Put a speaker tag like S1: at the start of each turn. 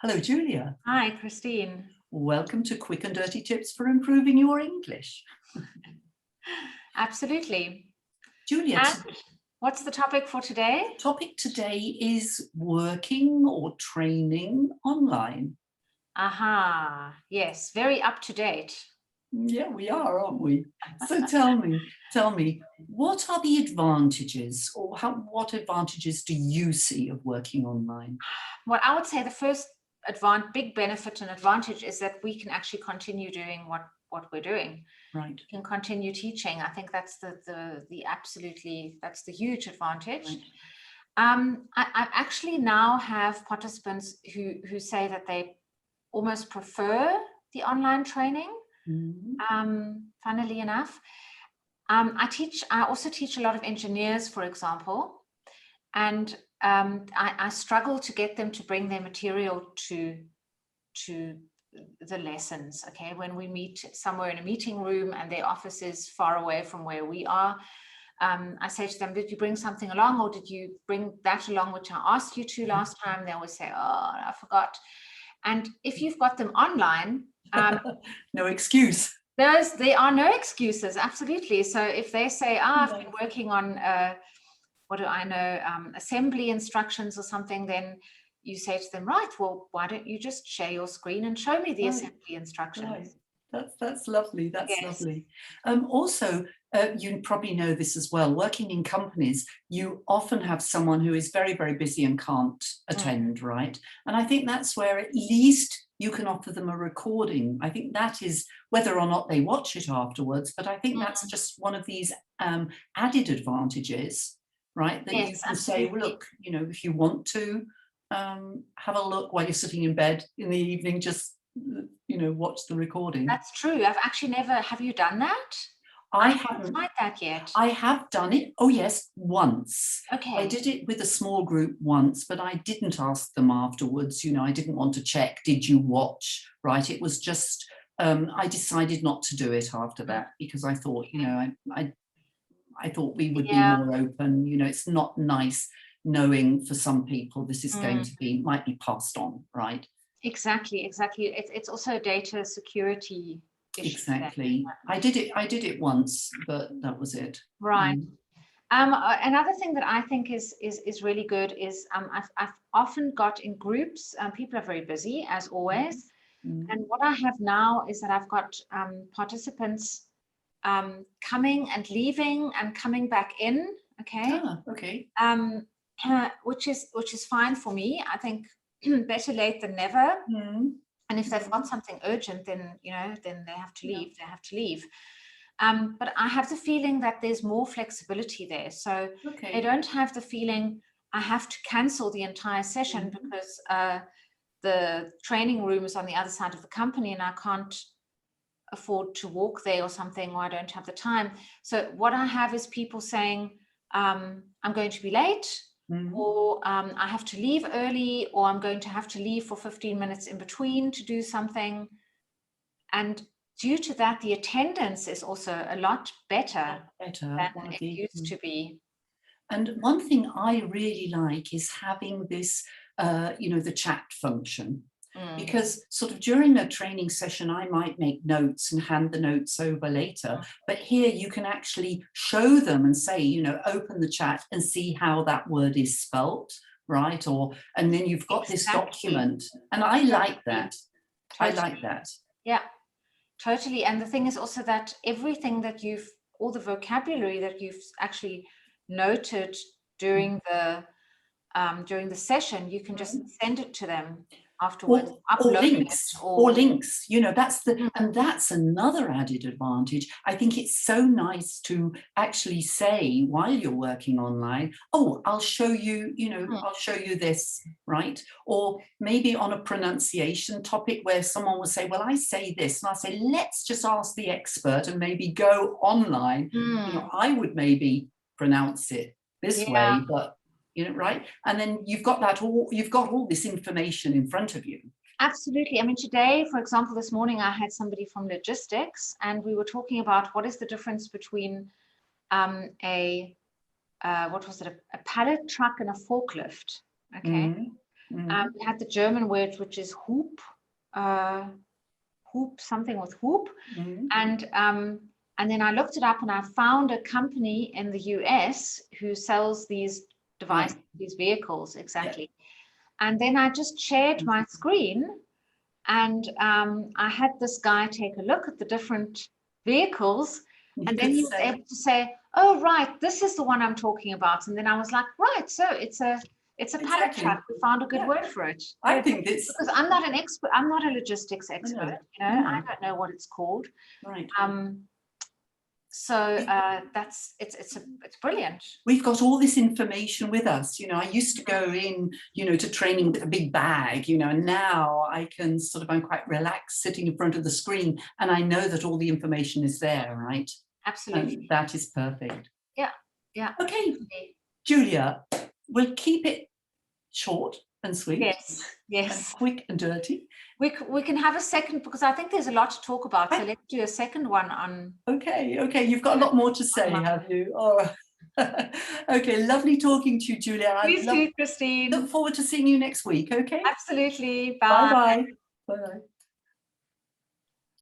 S1: Hello, Julia.
S2: Hi, Christine.
S1: Welcome to Quick and Dirty Tips for Improving Your English.
S2: Absolutely.
S1: Julia,
S2: And what's the topic for today?
S1: topic today is working or training online.
S2: Aha, yes, very up to date.
S1: Yeah, we are, aren't we? So tell me, what are the advantages, or what advantages do you see of working online?
S2: What I would say the first big benefit and advantage is that we can actually continue doing what we're doing.
S1: Right.
S2: We can continue teaching. I think that's that's the huge advantage.
S1: Right.
S2: I actually now have participants who say that they almost prefer the online training. Funnily enough, I also teach a lot of engineers, for example, and I struggle to get them to bring their material to the lessons. Okay, when we meet somewhere in a meeting room and their office is far away from where we are, I say to them, did you bring something along, or did you bring that along which I asked you to last time? They always say, oh, I forgot. And if you've got them online,
S1: no excuse.
S2: There are no excuses, absolutely. So if they say, I've been working on, what do I know, assembly instructions or something, then you say to them, right, well, why don't you just share your screen and show me the assembly instructions?
S1: Right. That's lovely. That's
S2: Yes.
S1: lovely. Also, you probably know this as well. Working in companies, you often have someone who is very, very busy and can't attend, right? And I think that's where at least you can offer them a recording. I think that is whether or not they watch it afterwards, but I think that's just one of these added advantages, right? That you can say, well, look, you know, if you want to have a look while you're sitting in bed in the evening, just watch the recording.
S2: That's true. I've actually never. Have you done that?
S1: I haven't
S2: tried that yet.
S1: I have done it. Oh yes, once.
S2: Okay.
S1: I did it with a small group once, but I didn't ask them afterwards. I didn't want to check, did you watch? Right. It was just I decided not to do it after that because I thought, I thought we would be more open. It's not nice knowing for some people this is going to might be passed on, right?
S2: Exactly. It's also a data security issue.
S1: Exactly. I did it once, but that was it.
S2: Right. Another thing that I think is really good is I've often got in groups, people are very busy as always. And what I have now is that I've got participants coming and leaving and coming back in. Okay.
S1: Okay.
S2: Which is fine for me. I think better late than never. And if they've got something urgent, then then they have to leave. They have to leave. But I have the feeling that there's more flexibility there. So they don't have the feeling I have to cancel the entire session because the training room is on the other side of the company and I can't afford to walk there or something, or I don't have the time. So what I have is people saying, I'm going to be late, or I have to leave early, or I'm going to have to leave for 15 minutes in between to do something. And due to that, the attendance is also a lot better than it used to be.
S1: And one thing I really like is having this, the chat function. Because sort of during a training session, I might make notes and hand the notes over later. But here you can actually show them and say, open the chat and see how that word is spelt, right? And then you've got this document. And I like that. I like that.
S2: Yeah, totally. And the thing is also that everything that all the vocabulary that you've actually noted during the session, you can just send it to them afterwards,
S1: or links, that's another added advantage. I think it's so nice to actually say while you're working online, I'll show you, I'll show you this, right? Or maybe on a pronunciation topic where someone will say, well, I say this, and I'll say, let's just ask the expert and maybe go online. I would maybe pronounce it this way, but right? And then you've got all this information in front of you.
S2: Absolutely. I mean, today, for example, this morning, I had somebody from logistics, and we were talking about what is the difference between a pallet truck and a forklift. Okay. We had the German word, which is hoop, something with hoop. And then I looked it up and I found a company in the US who sells these devices, these vehicles, exactly. And then I just shared my screen, and I had this guy take a look at the different vehicles, and then he was able to say, oh, right, this is the one I'm talking about. And then I was like, right, so it's a pallet truck. We found a good word for it.
S1: I think it's,
S2: because I'm not an expert, I'm not a logistics expert, you know, I don't know what it's called.
S1: Right.
S2: So it's brilliant.
S1: We've got all this information with us. You know, I used to go in, you know, to training with a big bag, you know, and now I can sort of, I'm quite relaxed sitting in front of the screen, and I know that all the information is there, right?
S2: Absolutely.
S1: And that is perfect.
S2: Yeah. Yeah.
S1: Okay, Julia, we'll keep it short and sweet.
S2: Yes. Yes.
S1: And quick and dirty.
S2: We can have a second, because I think there's a lot to talk about. So let's do a second one on.
S1: Okay. You've got a lot more to say, have you? Oh. Okay. Lovely talking to you, Julia.
S2: Please do, Christine.
S1: Look forward to seeing you next week. Okay.
S2: Absolutely. Bye.
S1: Bye. Bye. Bye.